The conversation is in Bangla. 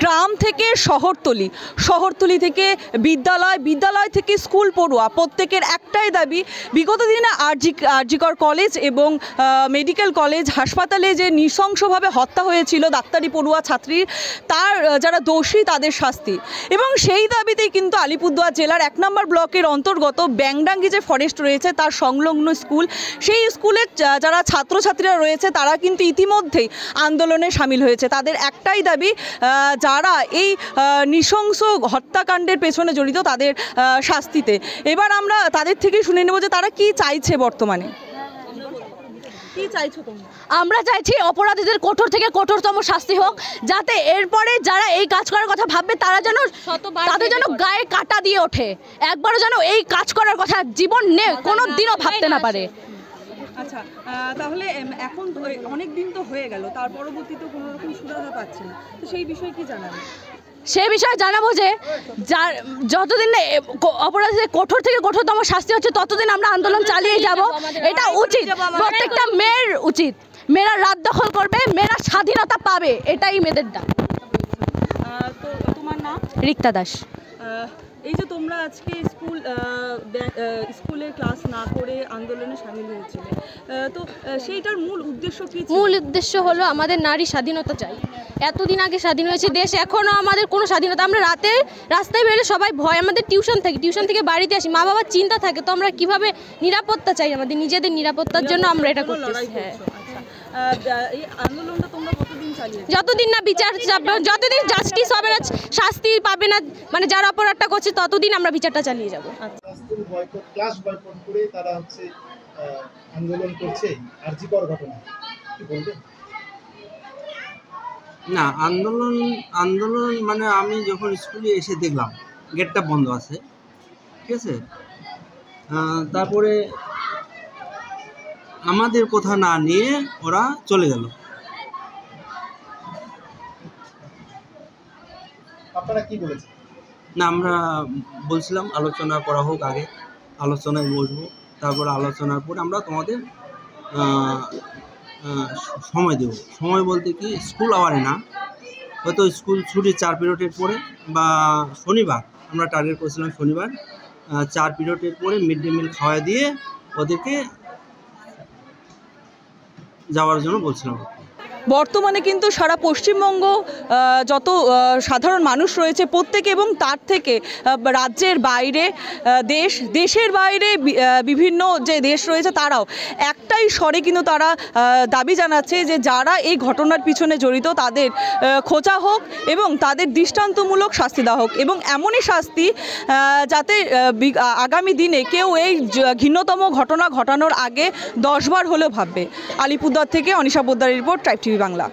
গ্রাম থেকে শহরতলি, শহরতলি থেকে বিদ্যালয়, বিদ্যালয় থেকে স্কুল পড়ুয়া, প্রত্যেকের একটাই দাবি বিগত দিনে আরজিকর কলেজ এবং মেডিকেল কলেজ হাসপাতালে যে নৃশংসভাবে হত্যা হয়েছিল ডাক্তারি পড়ুয়া ছাত্রীর, তার যারা দোষী তাদের শাস্তি। এবং সেই দাবিতেই কিন্তু আলিপুরদুয়ার জেলার 1 নম্বর ব্লকের অন্তর্গত ব্যাংডাঙ্গি যে ফরেস্ট রয়েছে তার সংলগ্ন স্কুল, সেই স্কুলের যারা ছাত্রছাত্রীরা রয়েছে তারা কিন্তু ইতিমধ্যেই আন্দোলনে সামিল হয়েছে। তাদের একটাই দাবি, যারা এই নৃশংস হত্যাকাণ্ডের পেছনে জড়িত তাদের শাস্তিতে। এবার আমরা তাদের থেকেই শুনে নেব যে তারা কি চাইছে বর্তমানে। কি চাইছো তোমরা? আমরা চাইছি অপরাধীদের কঠোর থেকে কঠোরতম শাস্তি হোক, যাতে এরপরে যারা এই কাজ করার কথা ভাববে তারা যেন তাদের যেন গায়ে কাটা দিয়ে ওঠে, একবারও যেন এই কাজ করার কথা জীবন নিয়ে কোনো দিনও ভাবতে না পারে। আচ্ছা, তাহলে এখন অনেক দিন তো হয়ে গেল, তার পরবর্তীতে কোনো রকম সুরাহা পাচ্ছে না, তো সেই বিষয়ে কি জানাবে? সেই বিষয়ে জানাবো যে যতদিন অপরাধীদের কঠোর থেকে কঠোরতম শাস্তি হচ্ছে ততদিন আমরা আন্দোলন চালিয়ে যাব। এটা উচিত, প্রত্যেকটা মেয়ের উচিত। মেয়েরা রাত দখল করবে, মেয়েরা স্বাধীনতা পাবে, এটাই মেয়েদের ডাক। তো তোমার নাম? রিক্তা দাস। এই যে তোমরা আজকে স্কুলে ক্লাস না করে আন্দোলনে সামিল হয়েছিলে, তো সেইটার মূল উদ্দেশ্য কি? মূল উদ্দেশ্য হলো আমাদের নারী স্বাধীনতা চাই। এতদিন আগে স্বাধীন হয়েছে দেশ, এখনও আমাদের কোনো স্বাধীনতা। আমরা রাস্তায় বেরোলে সবাই ভয়, আমাদের টিউশন থেকে বাড়িতে আসি, মা বাবার চিন্তা থাকে, তো আমরা কিভাবে নিরাপত্তা চাই, আমাদের নিজেদের নিরাপত্তার জন্য আমরা এটা করতেছি। হ্যাঁ, এই আন্দোলনটা তোমরা কতদিন চালিয়ে? যতদিন না বিচার, যতদিন জাস্টিস হবে না, শাস্তি পাবে না, মানে যারা অপরাধটা করছে ততদিন আমরা বিচারটা চালিয়ে যাব। ক্লাস বয়কট করে তারা আন্দোলন করছে আরজিকর ঘটনা, কি বলবেন? না, আন্দোলন মানে আমি যখন স্কুলে এসে দেখলাম গেটটা বন্ধ আছে, ঠিক আছে, তারপরে আমাদের কথা না নিয়ে ওরা চলে গেল। আপনারা কি বলেছেন? না, আমরা বলছিলাম আলোচনা করা হোক, আগে আলোচনায় বসবো, তারপরে আলোচনার পর আমরা তোমাদের সময় দেব। সময় বলতে কি স্কুল আওয়ারে না, হয়তো স্কুল ছুটি 4 পিরিয়ডের পরে বা শনিবার, আমরা টার্গেট করেছিলাম শনিবার 4 পিরিয়ডের পরে মিড ডে মিল খাওয়া দিয়ে ওদেরকে যাওয়ার জন্য বলছিলাম। বর্তমানে কিন্তু সারা পশ্চিমবঙ্গ যত সাধারণ মানুষ রয়েছে প্রত্যেকে, এবং তার থেকে রাজ্যের বাইরে, দেশের বাইরে বিভিন্ন যে দেশ রয়েছে তারাও একটাই স্বরে কিন্তু তারা দাবি জানাচ্ছে যে যারা এই ঘটনার পিছনে জড়িত তাদের খোঁজা হোক এবং তাদের দৃষ্টান্তমূলক শাস্তি দেওয়া হোক, এবং এমনই শাস্তি যাতে আগামী দিনে কেউ এই ঘৃণ্যতম ঘটনা ঘটানোর আগে 10 বার হলেও ভাববে। আলিপুরদুয়ার থেকে অনিশা পোদ্দারের রিপোর্ট, ট্রাইব টিভি বাংলা।